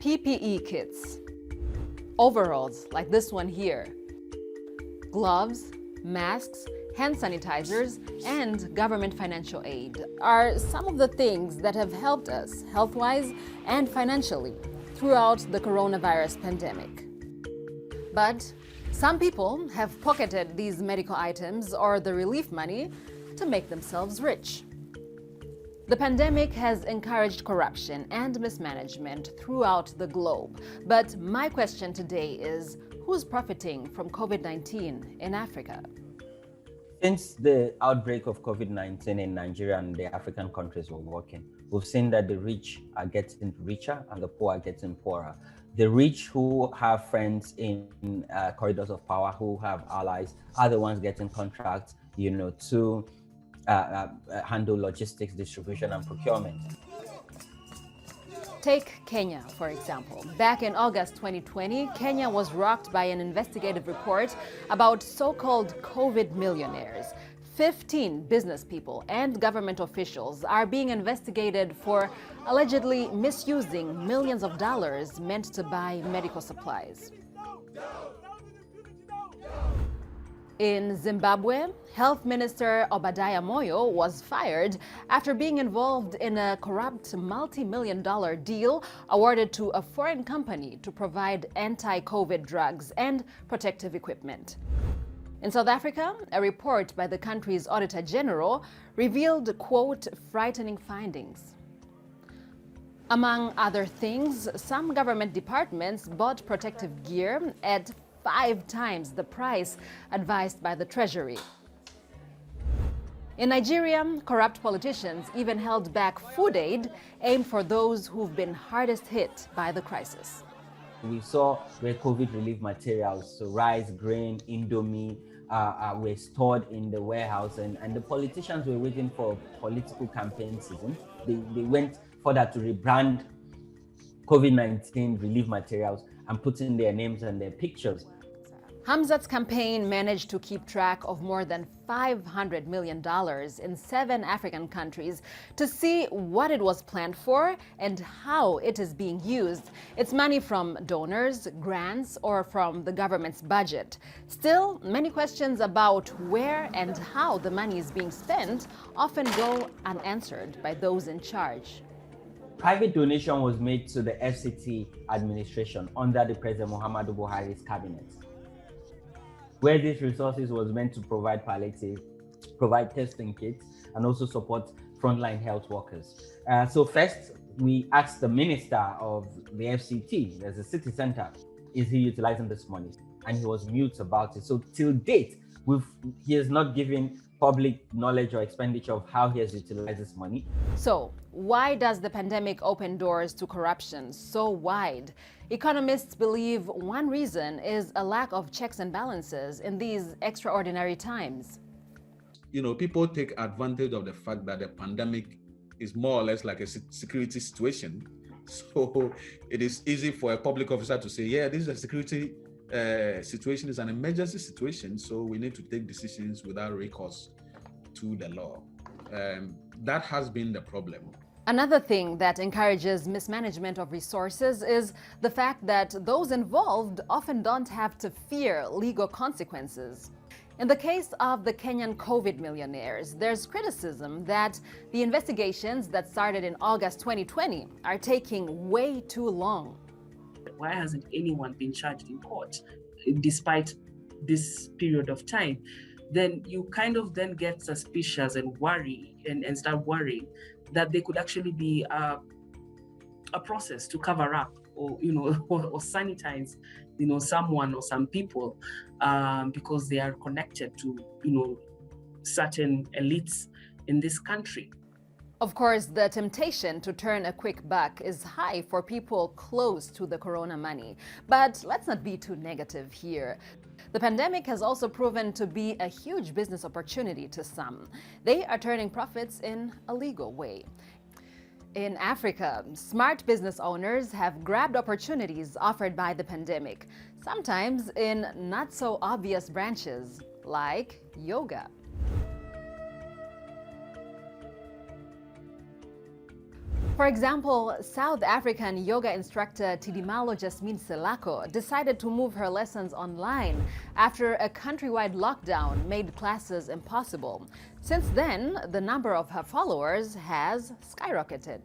PPE kits, overalls like this one here, gloves, masks, hand sanitizers, and government financial aid are some of the things that have helped us health-wise and financially throughout the coronavirus pandemic. But some people have pocketed these medical items or the relief money to make themselves rich. The pandemic has encouraged corruption and mismanagement throughout the globe. But my question today is, who's profiting from COVID-19 in Africa? Since the outbreak of COVID-19 in Nigeria and the African countries were working, we've seen that the rich are getting richer and the poor are getting poorer. The rich who have friends in corridors of power, who have allies, are the ones getting contracts, to handle logistics, distribution, and procurement. Take Kenya, for example. Back in August 2020, Kenya was rocked by an investigative report about so-called COVID millionaires. 15 business people and government officials are being investigated for allegedly misusing millions of dollars meant to buy medical supplies. In Zimbabwe, Health Minister Obadiah Moyo was fired after being involved in a corrupt multi-million-dollar deal awarded to a foreign company to provide anti-COVID drugs and protective equipment. In South Africa, a report by the country's Auditor General revealed, quote, frightening findings. Among other things, some government departments bought protective gear at 5 times the price advised by the Treasury. In Nigeria, corrupt politicians even held back food aid aimed for those who've been hardest hit by the crisis. We saw where COVID relief materials, so rice, grain, Indomie, were stored in the warehouse, and the politicians were waiting for political campaign season. They went further to rebrand COVID-19 relief materials and put in their names and their pictures. Hamzat's campaign managed to keep track of more than $500 million in 7 African countries to see what it was planned for and how it is being used. It's money from donors, grants, or from the government's budget. Still, many questions about where and how the money is being spent often go unanswered by those in charge. Private donation was made to the FCT administration under the President Muhammadu Buhari's cabinet, where these resources was meant to provide palliative, provide testing kits, and also support frontline health workers. So first, we asked the minister of the FCT, there's a city center, is he utilizing this money? And he was mute about it. So till date, he has not given public knowledge or expenditure of how he has utilized this money. So why does the pandemic open doors to corruption so wide? Economists believe one reason is a lack of checks and balances in these extraordinary times. People take advantage of the fact that the pandemic is more or less like a security situation. So it is easy for a public officer to say, yeah, this is a security situation, is an emergency situation, so we need to take decisions without recourse to the law. That has been the problem. Another thing that encourages mismanagement of resources is the fact that those involved often don't have to fear legal consequences. In the case of the Kenyan COVID millionaires, there's criticism that the investigations that started in August 2020 are taking way too long. Why hasn't anyone been charged in court despite this period of time? Then you kind of then get suspicious and worry and start worrying that there could actually be a process to cover up or sanitize someone or some people because they are connected to certain elites in this country. Of course, the temptation to turn a quick buck is high for people close to the corona money. But let's not be too negative here. The pandemic has also proven to be a huge business opportunity to some. They are turning profits in a legal way. In Africa, smart business owners have grabbed opportunities offered by the pandemic, sometimes in not so obvious branches, like yoga. For example, South African yoga instructor Tidimalo Jasmine Selako decided to move her lessons online after a countrywide lockdown made classes impossible. Since then, the number of her followers has skyrocketed.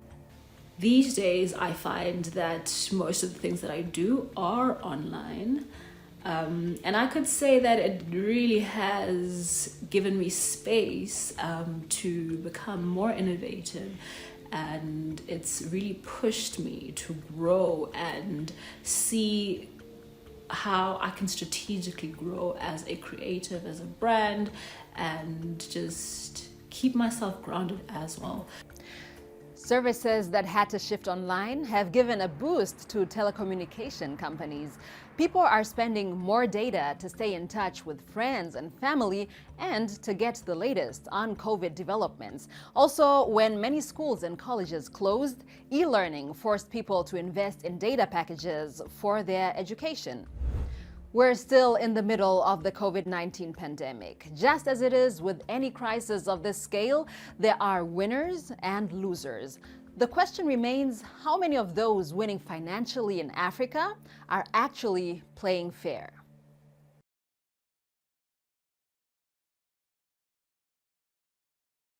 These days, I find that most of the things that I do are online. And I could say that it really has given me space to become more innovative, and it's really pushed me to grow and see how I can strategically grow as a creative, as a brand, and just keep myself grounded as well. Services that had to shift online have given a boost to telecommunication companies. People are spending more data to stay in touch with friends and family and to get the latest on COVID developments. Also, when many schools and colleges closed, e-learning forced people to invest in data packages for their education. We're still in the middle of the COVID-19 pandemic. Just as it is with any crisis of this scale, there are winners and losers. The question remains, how many of those winning financially in Africa are actually playing fair?